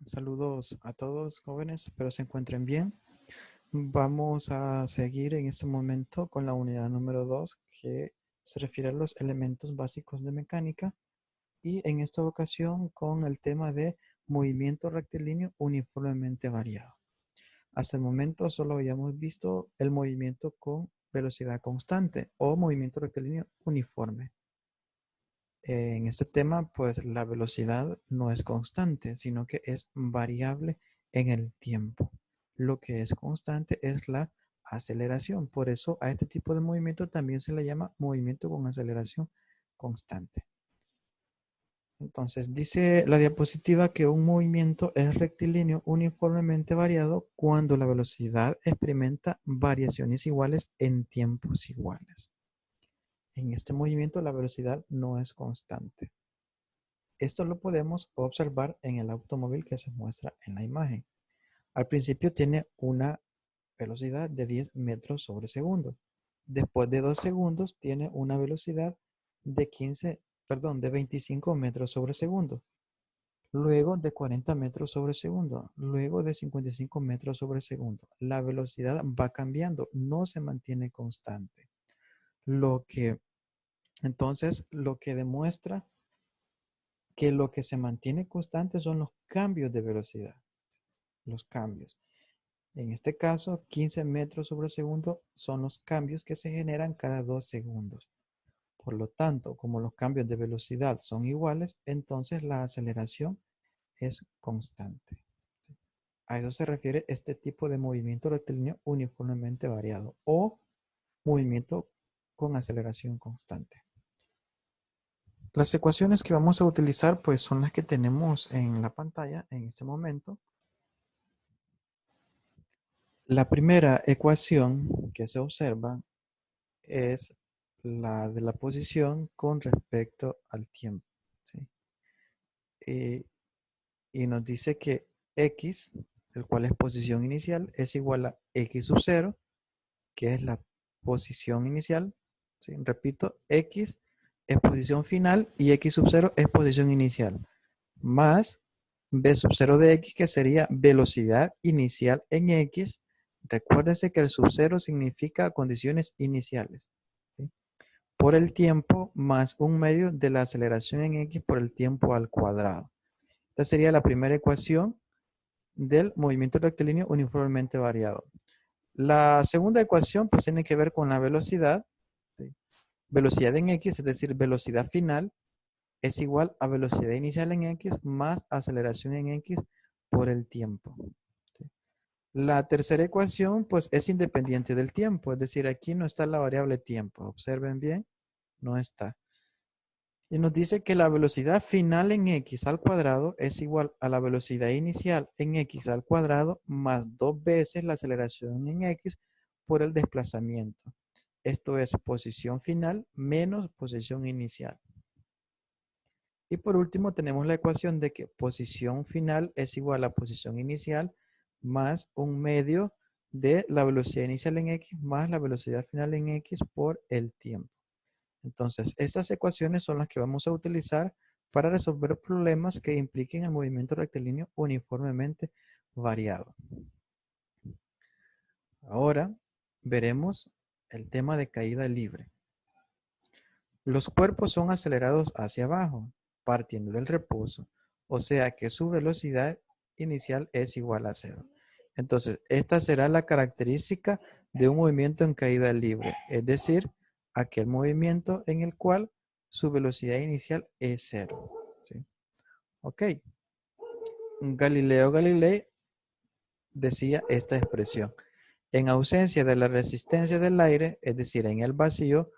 Saludos a todos jóvenes, espero se encuentren bien. Vamos a seguir en este momento con la unidad número 2 que se refiere a los elementos básicos de mecánica y en esta ocasión con el tema de movimiento rectilíneo uniformemente variado. Hasta el momento solo habíamos visto el movimiento con velocidad constante o movimiento rectilíneo uniforme. En este tema, pues la velocidad no es constante, sino que es variable en el tiempo. Lo que es constante es la aceleración. Por eso a este tipo de movimiento también se le llama movimiento con aceleración constante. Entonces, dice la diapositiva que un movimiento es rectilíneo uniformemente variado cuando la velocidad experimenta variaciones iguales en tiempos iguales. En este movimiento la velocidad no es constante. Esto lo podemos observar en el automóvil que se muestra en la imagen. Al principio tiene una velocidad de 10 metros sobre segundo. Después de 2 segundos tiene una velocidad de 25 metros sobre segundo. Luego de 40 metros sobre segundo. Luego de 55 metros sobre segundo. La velocidad va cambiando, no se mantiene constante. Entonces, lo que demuestra que lo que se mantiene constante son los cambios de velocidad. Los cambios. En este caso, 15 metros sobre segundo son los cambios que se generan cada 2 segundos. Por lo tanto, como los cambios de velocidad son iguales, entonces la aceleración es constante. A eso se refiere este tipo de movimiento rectilíneo uniformemente variado o movimiento con aceleración constante. Las ecuaciones que vamos a utilizar pues son las que tenemos en la pantalla en este momento. La primera ecuación que se observa es la de la posición con respecto al tiempo, ¿sí? Y nos dice que x, el cual es posición inicial, es igual a x sub 0, que es la posición inicial, ¿sí? Repito, x es posición final y x sub 0 es posición inicial, más b sub 0 de x, que sería velocidad inicial en x. Recuérdense que el sub 0 significa condiciones iniciales, ¿sí? Por el tiempo más un medio de la aceleración en x por el tiempo al cuadrado. Esta sería la primera ecuación del movimiento rectilíneo uniformemente variado. La segunda ecuación pues tiene que ver con la velocidad, ¿sí? Velocidad en x, es decir, velocidad final, es igual a velocidad inicial en x más aceleración en x por el tiempo, ¿sí? La tercera ecuación pues es independiente del tiempo, es decir, aquí no está la variable tiempo. Observen bien, no está. Y nos dice que la velocidad final en x al cuadrado es igual a la velocidad inicial en x al cuadrado más 2 veces la aceleración en x por el desplazamiento. Esto es posición final menos posición inicial. Y por último tenemos la ecuación de que posición final es igual a posición inicial más un medio de la velocidad inicial en x más la velocidad final en x por el tiempo. Entonces, estas ecuaciones son las que vamos a utilizar para resolver problemas que impliquen el movimiento rectilíneo uniformemente variado. Ahora veremos el tema de caída libre. Los cuerpos son acelerados hacia abajo, partiendo del reposo, o sea que su velocidad inicial es igual a cero. Entonces, esta será la característica de un movimiento en caída libre, es decir, aquel movimiento en el cual su velocidad inicial es cero, ¿sí? Ok. Galileo Galilei decía esta expresión: en ausencia de la resistencia del aire, es decir, en el vacío,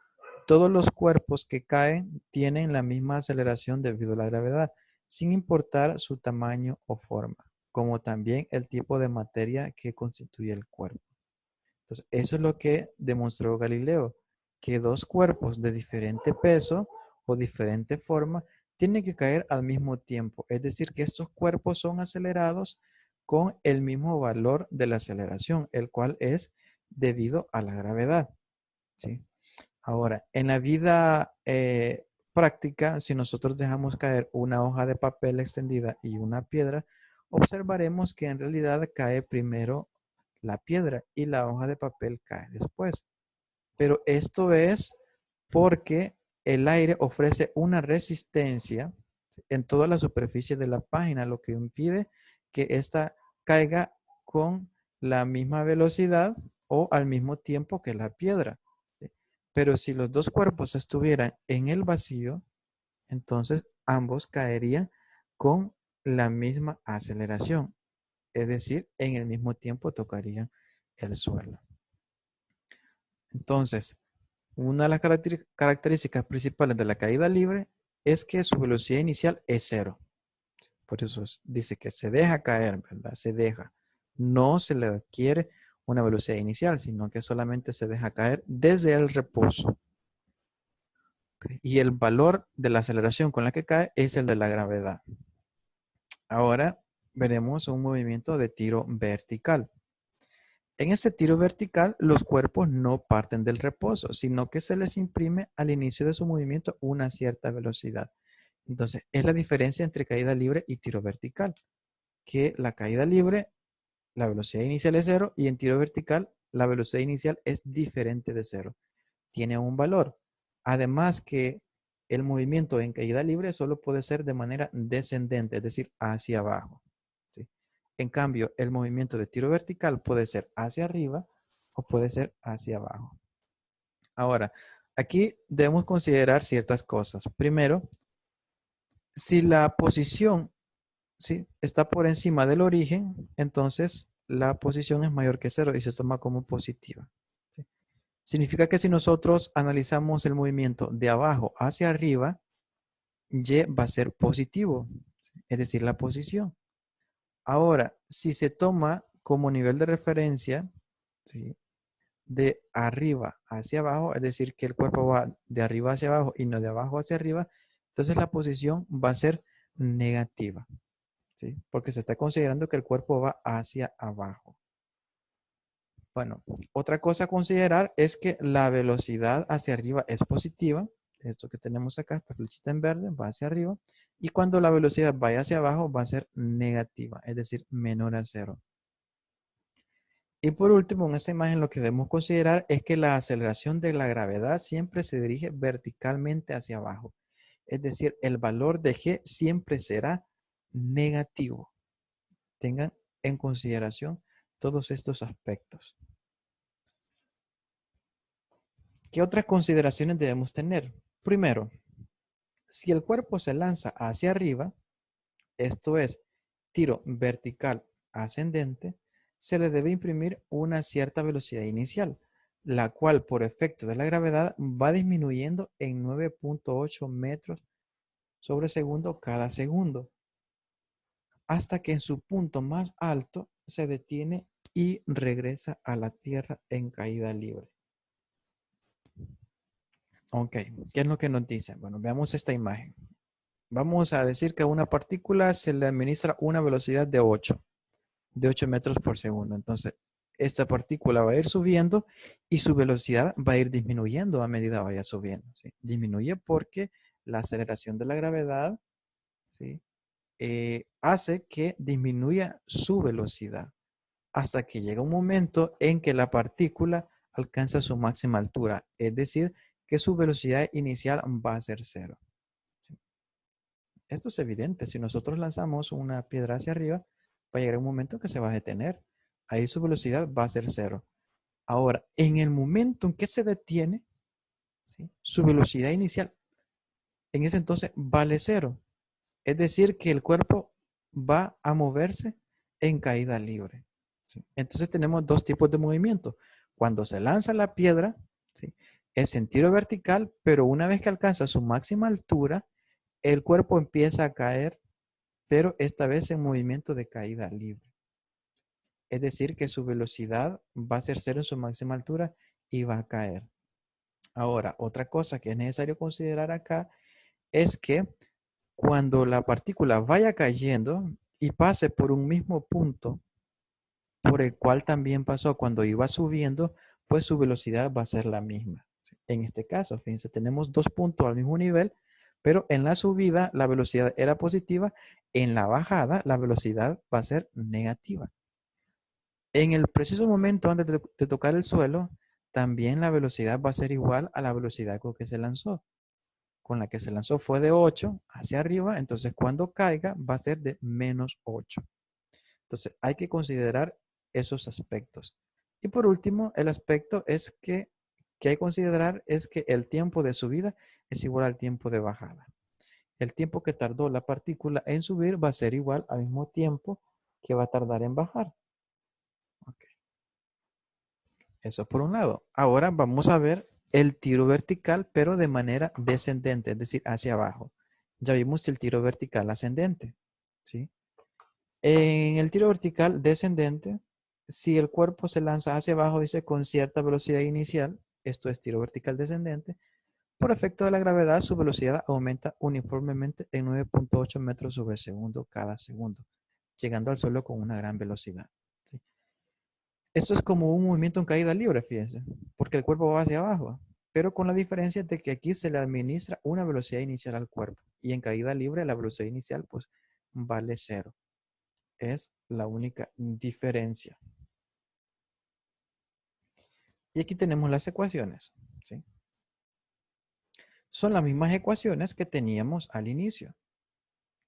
todos los cuerpos que caen tienen la misma aceleración debido a la gravedad, sin importar su tamaño o forma, como también el tipo de materia que constituye el cuerpo. Entonces, eso es lo que demostró Galileo, que dos cuerpos de diferente peso o diferente forma tienen que caer al mismo tiempo. Es decir, que estos cuerpos son acelerados con el mismo valor de la aceleración, el cual es debido a la gravedad, ¿sí? Ahora, en la vida práctica, si nosotros dejamos caer una hoja de papel extendida y una piedra, observaremos que en realidad cae primero la piedra y la hoja de papel cae después. Pero esto es porque el aire ofrece una resistencia en toda la superficie de la página, lo que impide que ésta caiga con la misma velocidad o al mismo tiempo que la piedra. Pero si los dos cuerpos estuvieran en el vacío, entonces ambos caerían con la misma aceleración, es decir, en el mismo tiempo tocarían el suelo. Entonces, una de las características principales de la caída libre es que su velocidad inicial es cero. Por eso dice que se deja caer, ¿verdad? Se deja. No se le adquiere una velocidad inicial, sino que solamente se deja caer desde el reposo. Y el valor de la aceleración con la que cae es el de la gravedad. Ahora veremos un movimiento de tiro vertical. En este tiro vertical, los cuerpos no parten del reposo, sino que se les imprime al inicio de su movimiento una cierta velocidad. Entonces, es la diferencia entre caída libre y tiro vertical, que la caída libre, la velocidad inicial es cero, y en tiro vertical, la velocidad inicial es diferente de cero. Tiene un valor. Además que el movimiento en caída libre solo puede ser de manera descendente, es decir, hacia abajo. ¿Sí? En cambio, el movimiento de tiro vertical puede ser hacia arriba o puede ser hacia abajo. Ahora, aquí debemos considerar ciertas cosas. Primero, si la posición, ¿sí?, está por encima del origen, entonces la posición es mayor que cero y se toma como positiva. ¿Sí? Significa que si nosotros analizamos el movimiento de abajo hacia arriba, Y va a ser positivo, es decir, la posición. Ahora, si se toma como nivel de referencia, ¿sí?, de arriba hacia abajo, es decir, que el cuerpo va de arriba hacia abajo y no de abajo hacia arriba, entonces la posición va a ser negativa, ¿sí?, porque se está considerando que el cuerpo va hacia abajo. Bueno, otra cosa a considerar es que la velocidad hacia arriba es positiva. Esto que tenemos acá, esta flechita en verde, va hacia arriba. Y cuando la velocidad vaya hacia abajo, va a ser negativa, es decir, menor a cero. Y por último, en esta imagen lo que debemos considerar es que la aceleración de la gravedad siempre se dirige verticalmente hacia abajo. Es decir, el valor de G siempre será negativo. Tengan en consideración todos estos aspectos. ¿Qué otras consideraciones debemos tener? Primero, si el cuerpo se lanza hacia arriba, esto es, tiro vertical ascendente, se le debe imprimir una cierta velocidad inicial, la cual por efecto de la gravedad va disminuyendo en 9.8 metros sobre segundo cada segundo, hasta que en su punto más alto se detiene y regresa a la Tierra en caída libre. Ok, ¿qué es lo que nos dice? Bueno, veamos esta imagen. Vamos a decir que a una partícula se le administra una velocidad de 8 metros por segundo. Entonces, esta partícula va a ir subiendo y su velocidad va a ir disminuyendo a medida que vaya subiendo, ¿sí? Disminuye porque la aceleración de la gravedad, ¿sí?, hace que disminuya su velocidad hasta que llega un momento en que la partícula alcanza su máxima altura, es decir, que su velocidad inicial va a ser cero. ¿Sí? Esto es evidente. Si nosotros lanzamos una piedra hacia arriba, va a llegar un momento que se va a detener. Ahí su velocidad va a ser cero. Ahora, en el momento en que se detiene, ¿sí?, su velocidad inicial en ese entonces vale cero. Es decir, que el cuerpo va a moverse en caída libre. ¿Sí? Entonces tenemos dos tipos de movimiento. Cuando se lanza la piedra, ¿sí?, es en tiro vertical, pero una vez que alcanza su máxima altura, el cuerpo empieza a caer, pero esta vez en movimiento de caída libre. Es decir, que su velocidad va a ser cero en su máxima altura y va a caer. Ahora, otra cosa que es necesario considerar acá es que cuando la partícula vaya cayendo y pase por un mismo punto por el cual también pasó cuando iba subiendo, pues su velocidad va a ser la misma. En este caso, fíjense, tenemos dos puntos al mismo nivel, Pero en la subida la velocidad era positiva, en la bajada la velocidad va a ser negativa. En el preciso momento antes de tocar el suelo, también la velocidad va a ser igual a la velocidad con que se lanzó. Con la que se lanzó fue de 8 hacia arriba, entonces cuando caiga va a ser de -8. Entonces hay que considerar esos aspectos. Y por último, el aspecto es que hay que considerar es que el tiempo de subida es igual al tiempo de bajada. El tiempo que tardó la partícula en subir va a ser igual al mismo tiempo que va a tardar en bajar. Okay. Eso por un lado. Ahora vamos a ver el tiro vertical, pero de manera descendente, es decir, hacia abajo. Ya vimos el tiro vertical ascendente, ¿sí? En el tiro vertical descendente, si el cuerpo se lanza hacia abajo, dice con cierta velocidad inicial, esto es tiro vertical descendente, por efecto de la gravedad, su velocidad aumenta uniformemente en 9.8 metros sobre segundo cada segundo, llegando al suelo con una gran velocidad. ¿Sí? Esto es como un movimiento en caída libre, fíjense, porque el cuerpo va hacia abajo, pero con la diferencia de que aquí se le administra una velocidad inicial al cuerpo y en caída libre la velocidad inicial pues vale 0. Es la única diferencia. Y aquí tenemos las ecuaciones. ¿Sí? Son las mismas ecuaciones que teníamos al inicio.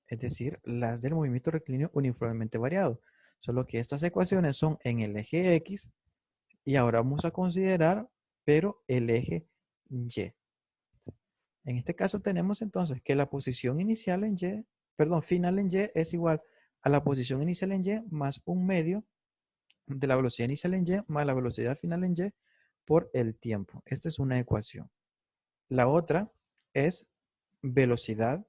Es decir, las del movimiento rectilíneo uniformemente variado. Solo que estas ecuaciones son en el eje X y ahora vamos a considerar, pero el eje Y. En este caso tenemos entonces que la posición inicial en Y, perdón, final en Y es igual a la posición inicial en Y más un medio de la velocidad inicial en Y más la velocidad final en Y por el tiempo. Esta es una ecuación. La otra es velocidad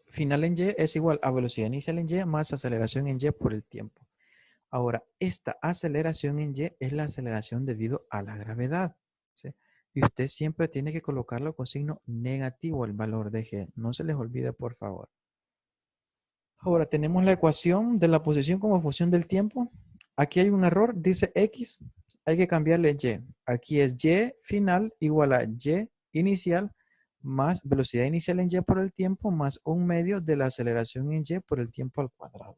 final en Y es igual a velocidad inicial en Y más aceleración en Y por el tiempo. Ahora, esta aceleración en Y es la aceleración debido a la gravedad. ¿Sí? Y usted siempre tiene que colocarlo con signo negativo el valor de G. No se les olvide, por favor. Ahora tenemos la ecuación de la posición como función del tiempo. Aquí hay un error, dice X, hay que cambiarle Y. Aquí es Y final igual a Y inicial más velocidad inicial en Y por el tiempo más un medio de la aceleración en Y por el tiempo al cuadrado.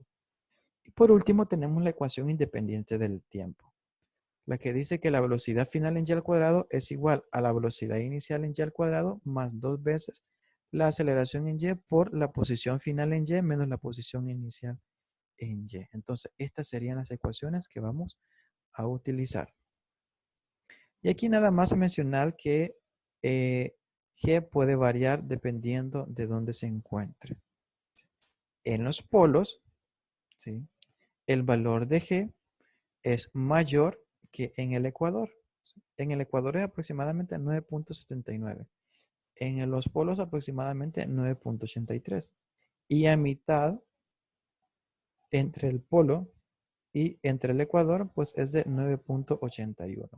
Y por último tenemos la ecuación independiente del tiempo, la que dice que la velocidad final en Y al cuadrado es igual a la velocidad inicial en Y al cuadrado más 2 veces la aceleración en Y por la posición final en Y menos la posición inicial en Y. Entonces, estas serían las ecuaciones que vamos a utilizar. Y aquí nada más mencionar que G puede variar dependiendo de dónde se encuentre. En los polos, ¿sí? El valor de G es mayor que en el ecuador. En el ecuador es aproximadamente 9.79. En los polos aproximadamente 9.83. Y a mitad entre el polo y entre el ecuador pues es de 9.81.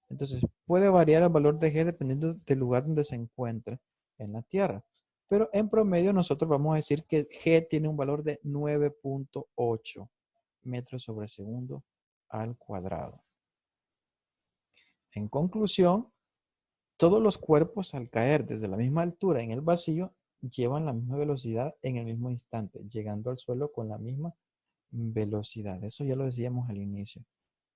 Entonces puede variar el valor de G dependiendo del lugar donde se encuentre en la Tierra. Pero en promedio nosotros vamos a decir que G tiene un valor de 9.8 metros sobre segundo al cuadrado. En conclusión, todos los cuerpos al caer desde la misma altura en el vacío llevan la misma velocidad en el mismo instante, llegando al suelo con la misma velocidad. Eso ya lo decíamos al inicio.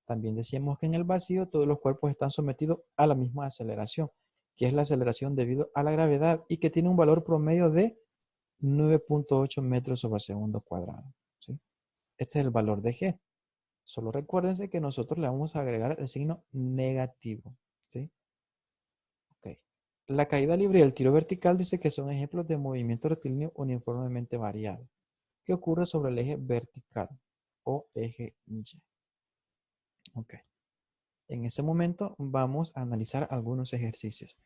También decíamos que en el vacío todos los cuerpos están sometidos a la misma aceleración, que es la aceleración debido a la gravedad y que tiene un valor promedio de 9.8 metros sobre segundo cuadrado. ¿Sí? Este es el valor de G. Solo recuérdense que nosotros le vamos a agregar el signo negativo. ¿Sí? Okay. La caída libre y el tiro vertical dice que son ejemplos de movimiento rectilíneo uniformemente variado que ocurre sobre el eje vertical o eje Y. Ok. En ese momento vamos a analizar algunos ejercicios.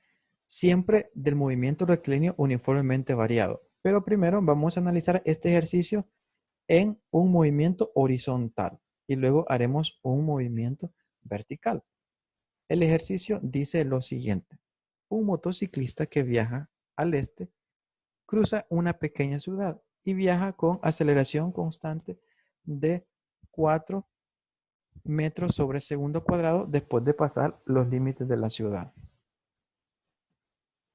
Siempre del movimiento rectilíneo uniformemente variado. Pero primero vamos a analizar este ejercicio en un movimiento horizontal y luego haremos un movimiento vertical. El ejercicio dice lo siguiente. Un motociclista que viaja al este cruza una pequeña ciudad y viaja con aceleración constante de 4 metros sobre segundo cuadrado después de pasar los límites de la ciudad.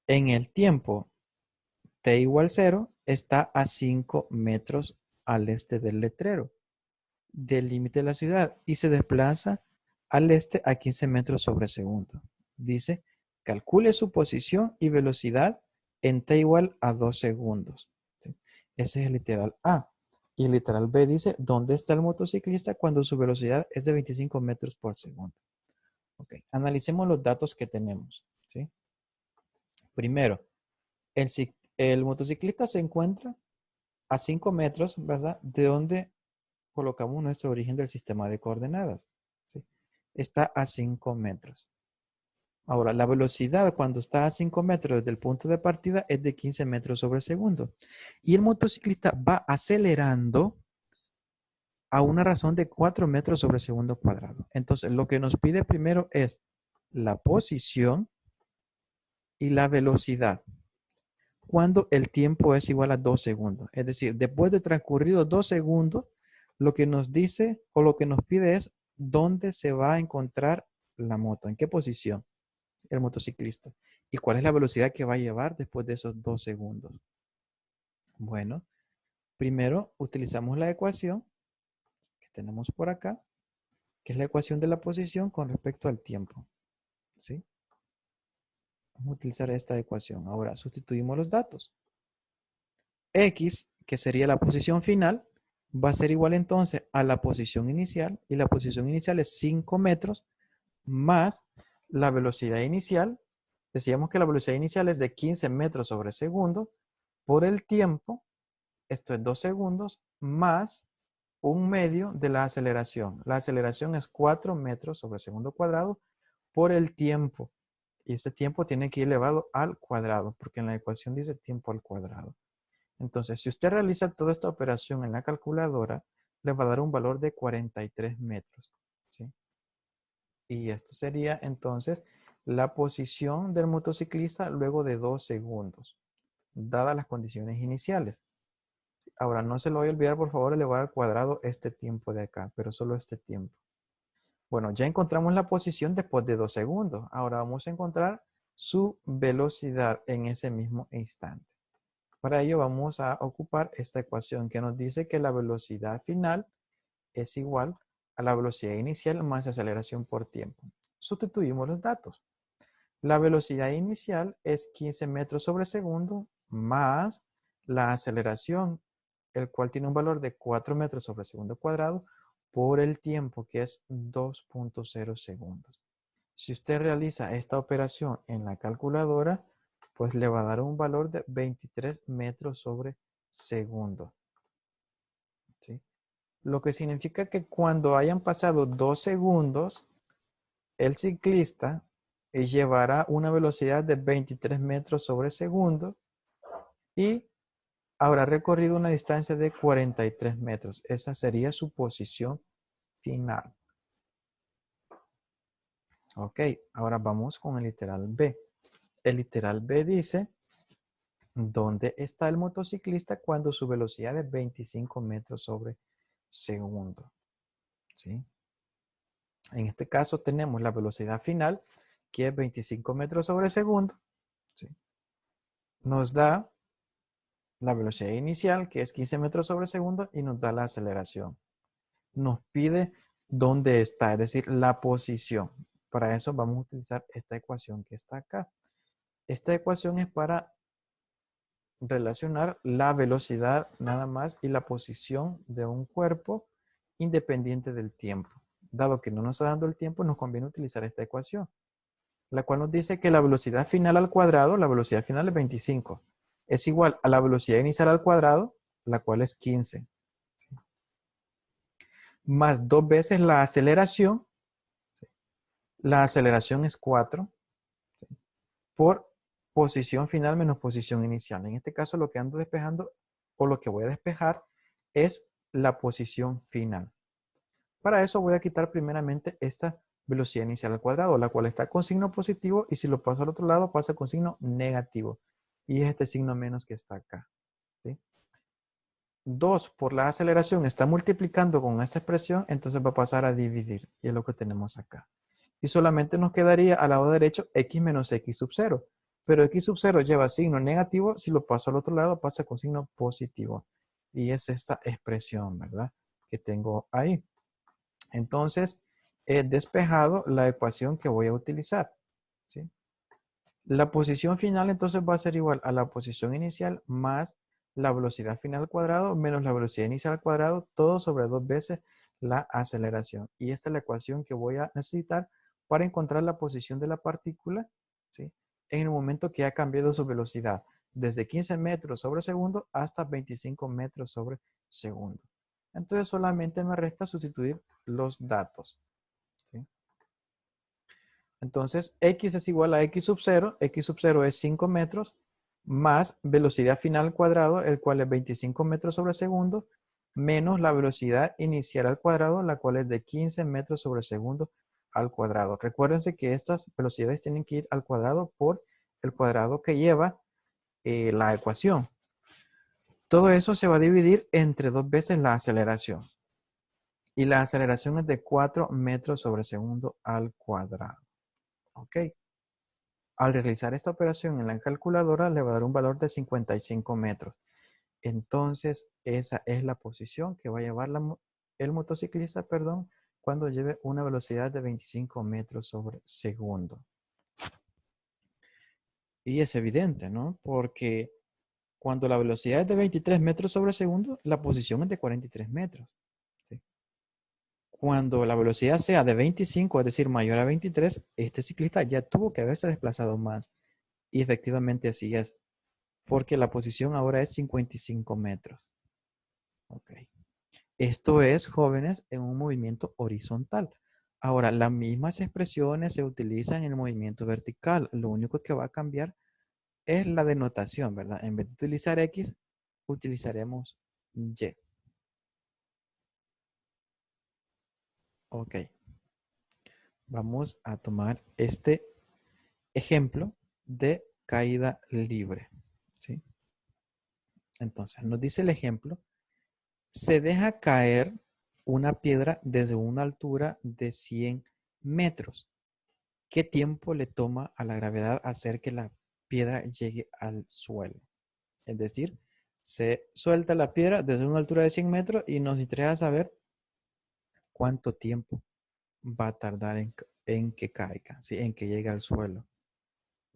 En el tiempo t igual 0 está a 5 metros al este del letrero, del límite de la ciudad, y se desplaza al este a 15 metros sobre segundo. Dice, calcule su posición y velocidad en t igual a 2 segundos. ¿Sí? Ese es el literal A. Y el literal B dice, ¿dónde está el motociclista cuando su velocidad es de 25 metros por segundo? Ok, analicemos los datos que tenemos. ¿Sí? Primero, el motociclista se encuentra a 5 metros, ¿verdad? De donde colocamos nuestro origen del sistema de coordenadas. ¿Sí? Está a 5 metros. Ahora, la velocidad cuando está a 5 metros desde el punto de partida es de 15 metros sobre segundo. Y el motociclista va acelerando a una razón de 4 metros sobre segundo cuadrado. Entonces, lo que nos pide primero es la posición y la velocidad cuando el tiempo es igual a 2 segundos. Es decir, después de transcurridos 2 segundos, lo que nos dice o lo que nos pide es dónde se va a encontrar la moto, en qué posición el motociclista y cuál es la velocidad que va a llevar después de esos 2 segundos. Bueno, primero utilizamos la ecuación que tenemos por acá, que es la ecuación de la posición con respecto al tiempo. ¿Sí? Vamos a utilizar esta ecuación. Ahora sustituimos los datos. X, que sería la posición final, va a ser igual entonces a la posición inicial, y la posición inicial es 5 metros más la velocidad inicial. Decíamos que la velocidad inicial es de 15 metros sobre segundo por el tiempo, esto es 2 segundos, más un medio de la aceleración. La aceleración es 4 metros sobre segundo cuadrado por el tiempo. Y este tiempo tiene que ir elevado al cuadrado, porque en la ecuación dice tiempo al cuadrado. Entonces, si usted realiza toda esta operación en la calculadora, le va a dar un valor de 43 metros. ¿Sí? Y esto sería entonces la posición del motociclista luego de 2 segundos, dadas las condiciones iniciales. Ahora, no se lo voy a olvidar, por favor, elevar al cuadrado este tiempo de acá, pero solo este tiempo. Bueno, ya encontramos la posición después de 2 segundos. Ahora vamos a encontrar su velocidad en ese mismo instante. Para ello vamos a ocupar esta ecuación que nos dice que la velocidad final es igual a la velocidad inicial más aceleración por tiempo. Sustituimos los datos. La velocidad inicial es 15 metros sobre segundo más la aceleración, el cual tiene un valor de 4 metros sobre segundo cuadrado por el tiempo, que es 2.0 segundos. Si usted realiza esta operación en la calculadora, pues le va a dar un valor de 23 metros sobre segundo. ¿Sí? Lo que significa que cuando hayan pasado 2 segundos, el ciclista llevará una velocidad de 23 metros sobre segundo y habrá recorrido una distancia de 43 metros. Esa sería su posición final. Ok, ahora vamos con el literal B. El literal B dice, ¿dónde está el motociclista cuando su velocidad es 25 metros sobre segundo? ¿Sí? En este caso tenemos la velocidad final, que es 25 metros sobre segundo. ¿Sí? Nos da la velocidad inicial, que es 15 metros sobre segundo, y nos da la aceleración. Nos pide dónde está, es decir, la posición. Para eso vamos a utilizar esta ecuación que está acá. Esta ecuación es para relacionar la velocidad nada más y la posición de un cuerpo independiente del tiempo. Dado que no nos está dando el tiempo, nos conviene utilizar esta ecuación, la cual nos dice que la velocidad final al cuadrado, la velocidad final es 25, es igual a la velocidad inicial al cuadrado, la cual es 15, más 2 veces la aceleración. La aceleración es 4 por posición final menos posición inicial. En este caso lo que ando despejando o lo que voy a despejar es la posición final. Para eso voy a quitar primeramente esta velocidad inicial al cuadrado, la cual está con signo positivo, y si lo paso al otro lado pasa con signo negativo. Y es este signo menos que está acá. ¿Sí? 2 por la aceleración está multiplicando con esta expresión, entonces va a pasar a dividir. Y es lo que tenemos acá. Y solamente nos quedaría al lado derecho x menos x sub 0. Pero x sub 0 lleva signo negativo, si lo paso al otro lado pasa con signo positivo. Y es esta expresión, ¿verdad? Que tengo ahí. Entonces, he despejado la ecuación que voy a utilizar, ¿sí? La posición final entonces va a ser igual a la posición inicial más la velocidad final al cuadrado menos la velocidad inicial al cuadrado, todo sobre 2 veces la aceleración. Y esta es la ecuación que voy a necesitar para encontrar la posición de la partícula, ¿sí? En el momento que ha cambiado su velocidad, desde 15 metros sobre segundo hasta 25 metros sobre segundo. Entonces solamente me resta sustituir los datos, ¿sí? Entonces, x es igual a x sub 0 es 5 metros, más velocidad final al cuadrado, el cual es 25 metros sobre segundo, menos la velocidad inicial al cuadrado, la cual es de 15 metros sobre segundo al cuadrado. Recuérdense que estas velocidades tienen que ir al cuadrado por el cuadrado que lleva la ecuación. Todo eso se va a dividir entre 2 veces la aceleración. Y la aceleración es de 4 metros sobre segundo al cuadrado. ¿Ok? Al realizar esta operación en la calculadora le va a dar un valor de 55 metros. Entonces, esa es la posición que va a llevar el motociclista, perdón, cuando lleve una velocidad de 25 metros sobre segundo. Y es evidente, ¿no? Porque cuando la velocidad es de 23 metros sobre segundo, la posición es de 43 metros. ¿Sí? Cuando la velocidad sea de 25, es decir, mayor a 23, este ciclista ya tuvo que haberse desplazado más. Y efectivamente así es. Porque la posición ahora es 55 metros. Ok. Esto es, jóvenes, en un movimiento horizontal. Ahora, las mismas expresiones se utilizan en el movimiento vertical. Lo único que va a cambiar es la denotación, ¿verdad? En vez de utilizar X, utilizaremos Y. Ok. Vamos a tomar este ejemplo de caída libre. ¿Sí? Entonces, nos dice el ejemplo. Se deja caer una piedra desde una altura de 100 metros. ¿Qué tiempo le toma a la gravedad hacer que la piedra llegue al suelo? Es decir, se suelta la piedra desde una altura de 100 metros y nos interesa saber cuánto tiempo va a tardar en que caiga, ¿sí? En que llegue al suelo.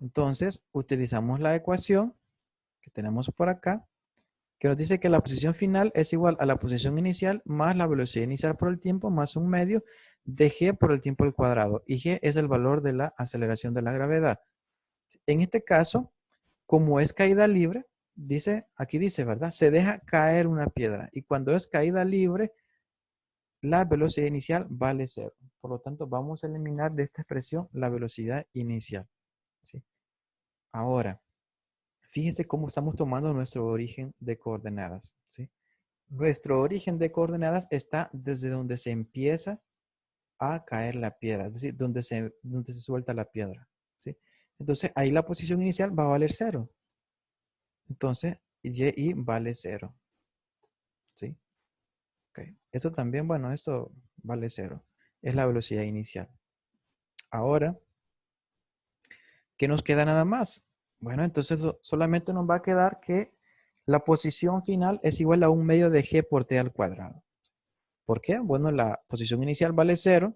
Entonces, utilizamos la ecuación que tenemos por acá, que nos dice que la posición final es igual a la posición inicial más la velocidad inicial por el tiempo más un medio de g por el tiempo al cuadrado. Y g es el valor de la aceleración de la gravedad. En este caso, como es caída libre, dice, aquí dice, ¿verdad? Se deja caer una piedra. Y cuando es caída libre, la velocidad inicial vale 0. Por lo tanto, vamos a eliminar de esta expresión la velocidad inicial. ¿Sí? Ahora, fíjense cómo estamos tomando nuestro origen de coordenadas. ¿Sí? Nuestro origen de coordenadas está desde donde se empieza a caer la piedra, es decir, donde se suelta la piedra. ¿Sí? Entonces, ahí la posición inicial va a valer 0. Entonces, y vale 0. ¿Sí? Okay. Esto también, bueno, esto vale 0. Es la velocidad inicial. Ahora, ¿qué nos queda nada más? Bueno, entonces solamente nos va a quedar que la posición final es igual a un medio de g por t al cuadrado. ¿Por qué? Bueno, la posición inicial vale 0.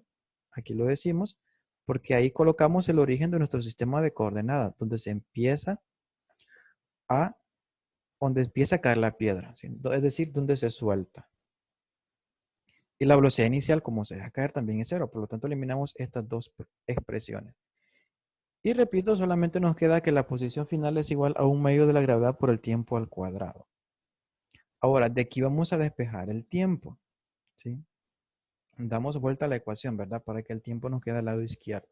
Aquí lo decimos. Porque ahí colocamos el origen de nuestro sistema de coordenadas, donde empieza a caer la piedra, ¿sí? Es decir, donde se suelta. Y la velocidad inicial, como se deja caer, también es 0. Por lo tanto, eliminamos estas dos expresiones. Y repito, solamente nos queda que la posición final es igual a un medio de la gravedad por el tiempo al cuadrado. Ahora, de aquí vamos a despejar el tiempo, ¿sí? Damos vuelta a la ecuación, ¿verdad? Para que el tiempo nos quede al lado izquierdo.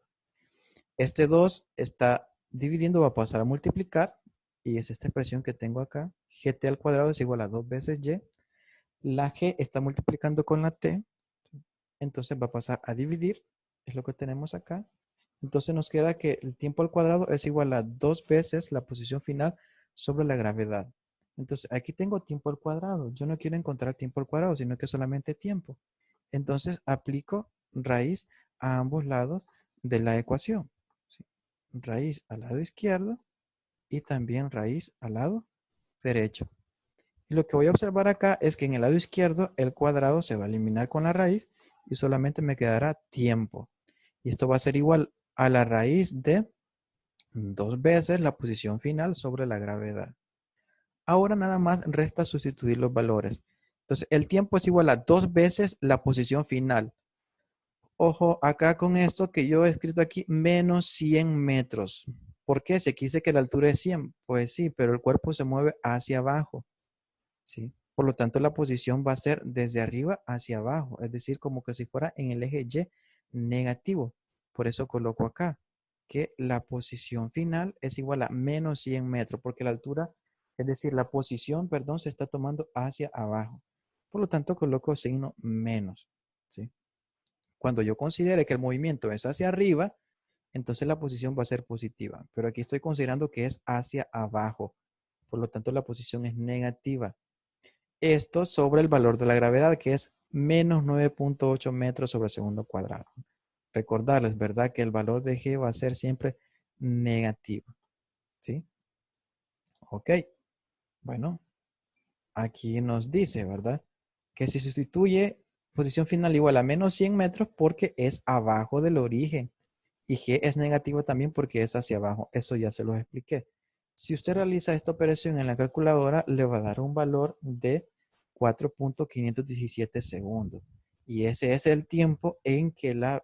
Este 2 está dividiendo, va a pasar a multiplicar. Y es esta expresión que tengo acá. Gt al cuadrado es igual a 2 veces y. La g está multiplicando con la t. Entonces va a pasar a dividir. Es lo que tenemos acá. Entonces nos queda que el tiempo al cuadrado es igual a 2 veces la posición final sobre la gravedad. Entonces aquí tengo tiempo al cuadrado. Yo no quiero encontrar tiempo al cuadrado, sino que solamente tiempo. Entonces aplico raíz a ambos lados de la ecuación. ¿Sí? Raíz al lado izquierdo y también raíz al lado derecho. Y lo que voy a observar acá es que en el lado izquierdo el cuadrado se va a eliminar con la raíz y solamente me quedará tiempo. Y esto va a ser igual a la raíz de 2 veces la posición final sobre la gravedad. Ahora nada más resta sustituir los valores. Entonces el tiempo es igual a 2 veces la posición final. Ojo acá con esto que yo he escrito aquí, menos 100 metros. ¿Por qué? Si aquí dice que la altura es 100, pues sí, pero el cuerpo se mueve hacia abajo, ¿sí? Por lo tanto, la posición va a ser desde arriba hacia abajo, es decir, como que si fuera en el eje Y negativo. Por eso coloco acá que la posición final es igual a menos 100 metros, porque la altura, es decir, la posición, perdón, se está tomando hacia abajo. Por lo tanto, coloco signo menos, ¿sí? Cuando yo considere que el movimiento es hacia arriba, entonces la posición va a ser positiva. Pero aquí estoy considerando que es hacia abajo. Por lo tanto, la posición es negativa. Esto sobre el valor de la gravedad, que es menos 9.8 metros sobre segundo cuadrado. Recordarles, ¿verdad? Que el valor de G va a ser siempre negativo. ¿Sí? Ok. Bueno, aquí nos dice, ¿verdad? Que se sustituye posición final igual a menos 100 metros porque es abajo del origen. Y G es negativo también porque es hacia abajo. Eso ya se los expliqué. Si usted realiza esta operación en la calculadora, le va a dar un valor de 4.517 segundos. Y ese es el tiempo en que la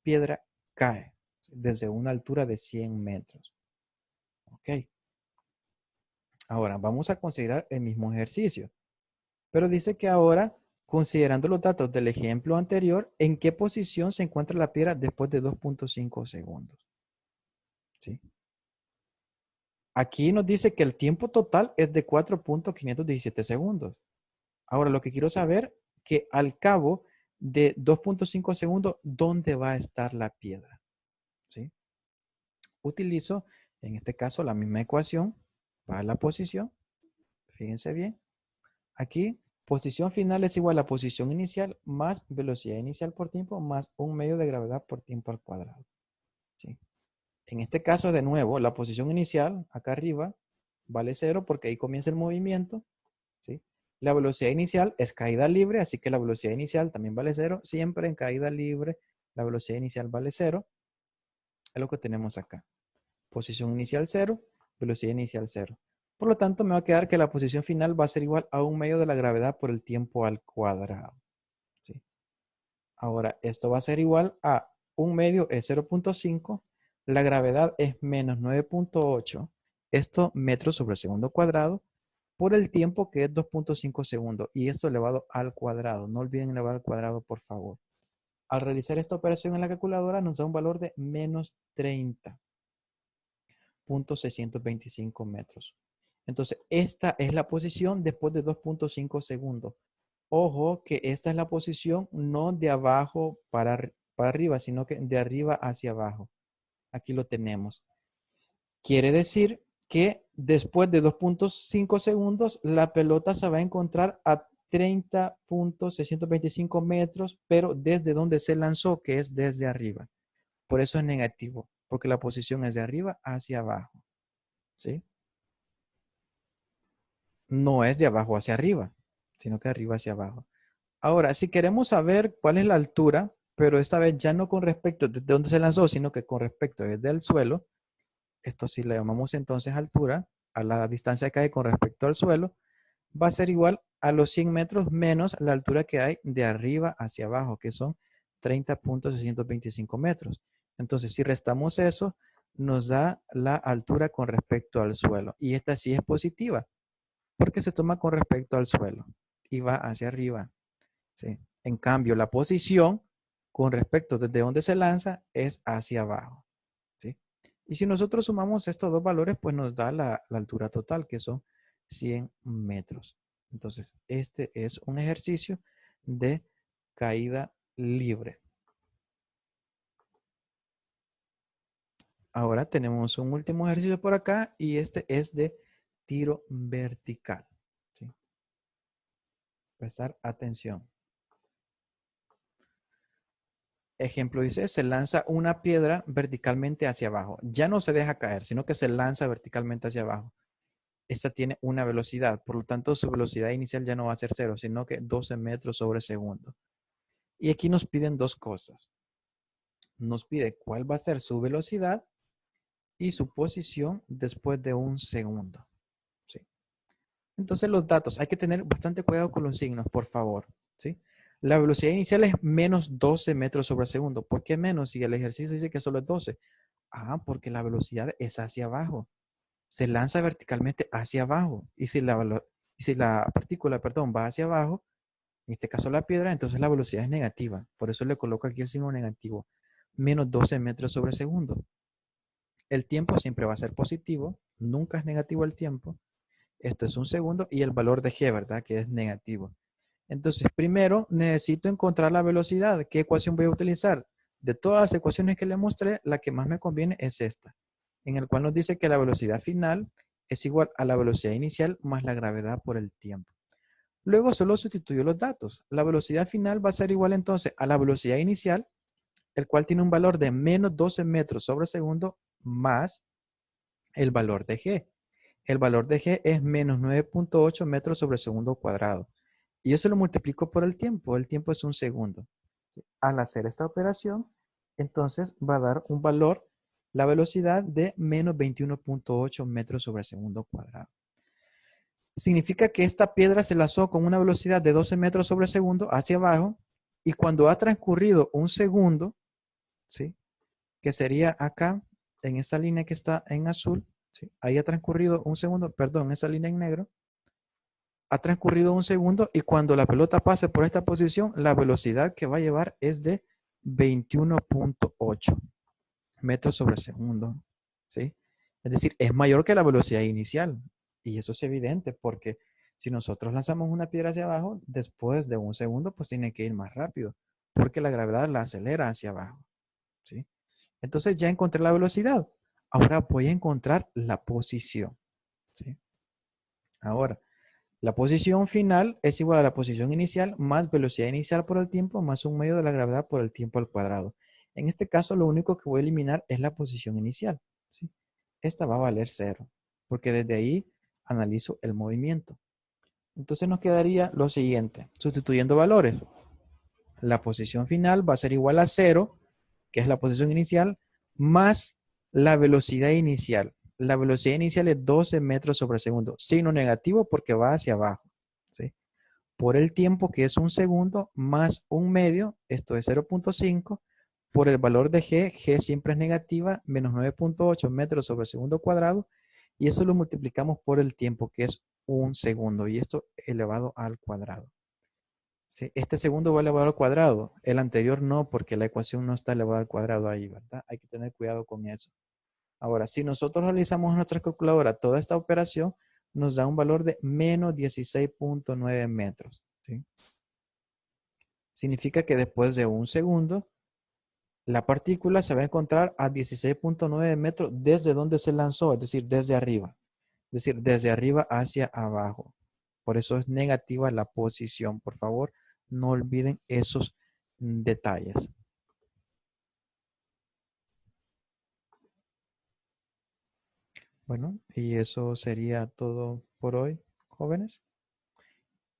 piedra cae desde una altura de 100 metros. Ok. Ahora vamos a considerar el mismo ejercicio. Pero dice que ahora, considerando los datos del ejemplo anterior, ¿en qué posición se encuentra la piedra después de 2.5 segundos? ¿Sí? Aquí nos dice que el tiempo total es de 4.517 segundos. Ahora, lo que quiero saber que al cabo de 2.5 segundos, ¿dónde va a estar la piedra? ¿Sí? Utilizo, en este caso, la misma ecuación para la posición. Fíjense bien. Aquí, posición final es igual a posición inicial más velocidad inicial por tiempo más un medio de gravedad por tiempo al cuadrado. ¿Sí? En este caso, de nuevo, la posición inicial, acá arriba, vale 0 porque ahí comienza el movimiento. ¿Sí? La velocidad inicial es caída libre, así que la velocidad inicial también vale 0. Siempre en caída libre, la velocidad inicial vale 0. Es lo que tenemos acá. Posición inicial 0, velocidad inicial 0. Por lo tanto, me va a quedar que la posición final va a ser igual a un medio de la gravedad por el tiempo al cuadrado. ¿Sí? Ahora, esto va a ser igual a un medio es 0.5, la gravedad es menos 9.8, esto metros sobre segundo cuadrado, por el tiempo que es 2.5 segundos, y esto elevado al cuadrado. No olviden elevar al cuadrado, por favor. Al realizar esta operación en la calculadora nos da un valor de menos 30.625 metros. Entonces, esta es la posición después de 2.5 segundos. Ojo que esta es la posición no de abajo para arriba, sino que de arriba hacia abajo. Aquí lo tenemos. Quiere decir que después de 2.5 segundos, la pelota se va a encontrar a 30.625 metros, pero desde donde se lanzó, que es desde arriba. Por eso es negativo, porque la posición es de arriba hacia abajo. ¿Sí? No es de abajo hacia arriba, sino que de arriba hacia abajo. Ahora, si queremos saber cuál es la altura, pero esta vez ya no con respecto de dónde se lanzó, sino que con respecto desde el suelo, esto sí le llamamos entonces altura, a la distancia que hay con respecto al suelo, va a ser igual a los 100 metros menos la altura que hay de arriba hacia abajo, que son 30.625 metros. Entonces, si restamos eso, nos da la altura con respecto al suelo. Y esta sí es positiva, porque se toma con respecto al suelo y va hacia arriba. ¿Sí? En cambio, la posición con respecto desde donde se lanza es hacia abajo. ¿Sí? Y si nosotros sumamos estos dos valores, pues nos da la altura total, que son 100 metros. Entonces, este es un ejercicio de caída libre. Ahora tenemos un último ejercicio por acá y este es de tiro vertical. ¿Sí? Prestar atención. ejemplo dice, se lanza una piedra verticalmente hacia abajo. Ya no se deja caer, sino que se lanza verticalmente hacia abajo. Esta tiene una velocidad, por lo tanto su velocidad inicial ya no va a ser 0, sino que 12 metros sobre segundo. Y aquí nos piden dos cosas. Nos pide cuál va a ser su velocidad y su posición después de un segundo. ¿Sí? Entonces los datos, hay que tener bastante cuidado con los signos, por favor. ¿Sí? La velocidad inicial es menos 12 metros sobre segundo. ¿Por qué menos si el ejercicio dice que solo es 12? Ah, porque la velocidad es hacia abajo. Se lanza verticalmente hacia abajo. Y si la partícula, perdón, va hacia abajo, en este caso la piedra, entonces la velocidad es negativa. Por eso le coloco aquí el signo negativo. Menos 12 metros sobre segundo. El tiempo siempre va a ser positivo. Nunca es negativo el tiempo. Esto es un segundo y el valor de g, ¿verdad? Que es negativo. Entonces, primero necesito encontrar la velocidad. ¿Qué ecuación voy a utilizar? De todas las ecuaciones que le mostré, la que más me conviene es esta, en el cual nos dice que la velocidad final es igual a la velocidad inicial más la gravedad por el tiempo. Luego solo sustituyo los datos. La velocidad final va a ser igual entonces a la velocidad inicial, el cual tiene un valor de menos 12 metros sobre segundo más el valor de g. El valor de g es menos 9.8 metros sobre segundo cuadrado. Y eso lo multiplico por el tiempo. El tiempo es un segundo. Al hacer esta operación, entonces va a dar un valor, la velocidad de menos 21.8 metros sobre segundo cuadrado. Significa que esta piedra se lanzó con una velocidad de 12 metros sobre segundo hacia abajo y cuando ha transcurrido un segundo, ¿sí? Que sería acá, en esa línea que está en azul, ¿sí? Ahí ha transcurrido un segundo, perdón, esa línea en negro, ha transcurrido un segundo y cuando la pelota pase por esta posición, la velocidad que va a llevar es de 21.8 metros sobre segundo, ¿sí? Es decir, es mayor que la velocidad inicial. Y eso es evidente porque si nosotros lanzamos una piedra hacia abajo, después de un segundo, pues tiene que ir más rápido, porque la gravedad la acelera hacia abajo, ¿sí? Entonces ya encontré la velocidad. Ahora voy a encontrar la posición, ¿sí? Ahora, la posición final es igual a la posición inicial más velocidad inicial por el tiempo más un medio de la gravedad por el tiempo al cuadrado. En este caso, lo único que voy a eliminar es la posición inicial, ¿sí? Esta va a valer 0, porque desde ahí analizo el movimiento. Entonces nos quedaría lo siguiente, sustituyendo valores. La posición final va a ser igual a 0, que es la posición inicial, más la velocidad inicial. La velocidad inicial es 12 metros sobre segundo. Signo negativo porque va hacia abajo, ¿sí? Por el tiempo que es un segundo más un medio, esto es 0.5, por el valor de g siempre es negativa, menos 9.8 metros sobre segundo cuadrado, y eso lo multiplicamos por el tiempo que es un segundo, y esto elevado al cuadrado. ¿Sí? Este segundo va elevado al cuadrado, el anterior no, porque la ecuación no está elevada al cuadrado ahí, ¿verdad? Hay que tener cuidado con eso. Ahora, si nosotros realizamos en nuestra calculadora toda esta operación, nos da un valor de menos 16.9 metros. ¿Sí? Significa que después de un segundo, la partícula se va a encontrar a 16.9 metros desde donde se lanzó, es decir, desde arriba. Es decir, desde arriba hacia abajo. Por eso es negativa la posición. Por favor, no olviden esos detalles. Bueno, y eso sería todo por hoy, jóvenes.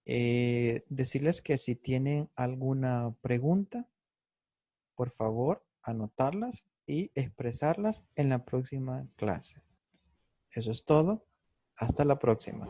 Decirles que si tienen alguna pregunta, por favor, anotarlas y expresarlas en la próxima clase. Eso es todo. Hasta la próxima.